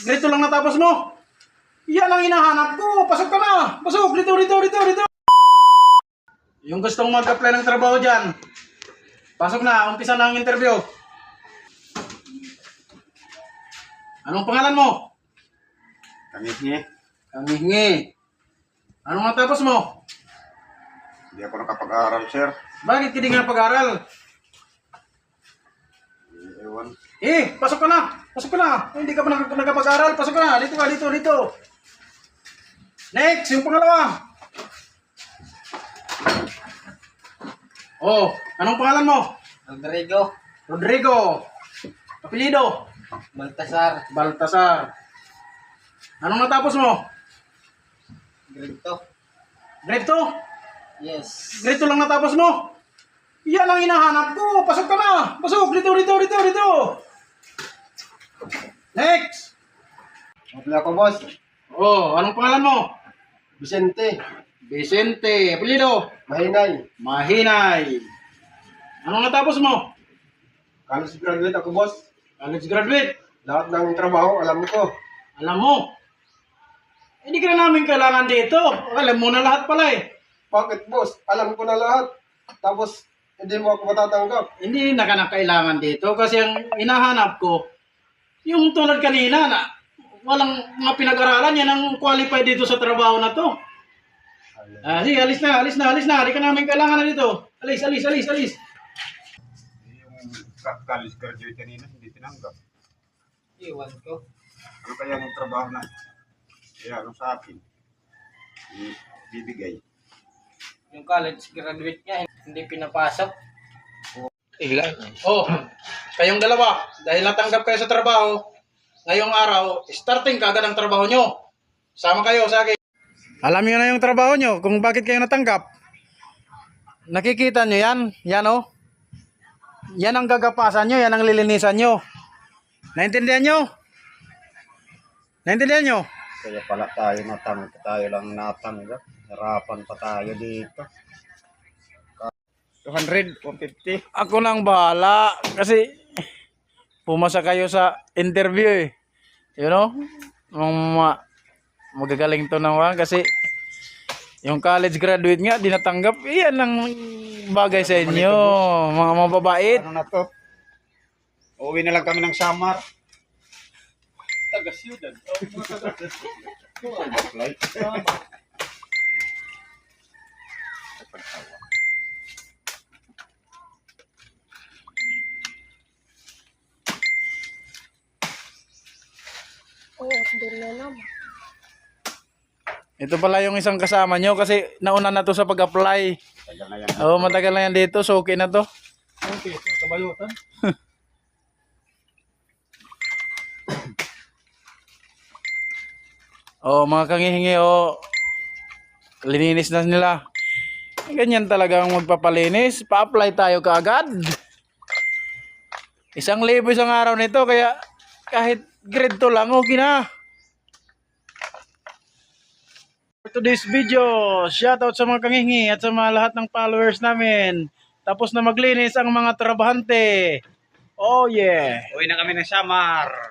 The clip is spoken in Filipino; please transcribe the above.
Grade 2 lang natapos mo. Yan ang hinahanap ko. Pasok ka na. Pasok. Dito. Yung gustong mag-apply ng trabaho dyan. Pasok na. Umpisa na ang interview. Anong pangalan mo? Kamihingi. Kamihingi. Anong natapos mo? Hindi ako nakapag-aaral, sir. Bakit hindi nga pag-aral? Ewan. Pasok ka na. Pasok ka na. Hindi ka pa nagkapag-aral. Pasok ka na. Dito ka. Dito. Next. Yung pangalawa. Oh, anong pangalan mo? Rodrigo. Apelyido? Baltasar. Anong natapos mo? Grade Grade 2? 2. Yes. Grade 2 lang natapos mo? Yan ang hinahanap ko. Pasok ka na. Pasok. Dito. Next. Wala ko, boss. Oh, anong pangalan mo? Vicente. Apelyido? Mahinay. Anong natapos mo? College graduate ako, boss. College graduate. Lahat ng trabaho, alam ko. Alam mo. Hindi ka na namin kailangan dito. Alam mo na lahat pala eh. Bakit, boss? Alam ko na lahat. Tapos, hindi mo ako matatanggap. Hindi na ka na kailangan dito kasi ang hinahanap ko, yung tulad kanina na walang mga pinag-aralan, yan ang qualified dito sa trabaho na to. Sige, alis na. Hindi ka namin kailangan na dito. Alis. Yung college graduate kanina, hindi tinanggap. Iwan ko. Ano kaya yung trabaho na? Kaya ano sa akin? Bibigay. Yung college graduate niya, hindi pinapasok. Oh, kayong dalawa, dahil natanggap kayo sa trabaho, ngayong araw, starting ka agad ang trabaho nyo. Sama kayo sa akin. Alam nyo na yung trabaho nyo, kung bakit kayo natanggap. Nakikita nyo yan? Yan oh. Yan ang gagapasan nyo, yan ang lilinisan nyo. Naintindihan nyo? Kaya pala tayo lang natanggap. Harapan pa tayo dito. 200, 150. Ako nang bahala kasi pumasa kayo sa interview eh. You know? Magagaling to naman kasi yung college graduate nga di natanggap. Iyan lang bagay sa inyo, mga mababait. Ano na to? Uwi na lang kami ng Samar. Taga-siyudad. Ito pala yung isang kasama nyo kasi nauna na to sa pag-apply. Tagal na yan. Oo, matagal na yan dito. So, okay na to. Okay, kabalutan. Mga kangihingi, lininis na nila. Ganyan talaga ang magpapalinis. Pa-apply tayo kaagad. 1,000 isang araw nito, kaya kahit grade 2 lang, okay na. For today's video, shoutout sa mga kangihingi at sa mga lahat ng followers namin. Tapos na maglinis ang mga trabahante. Oh yeah! Uwi na kami ng Samar.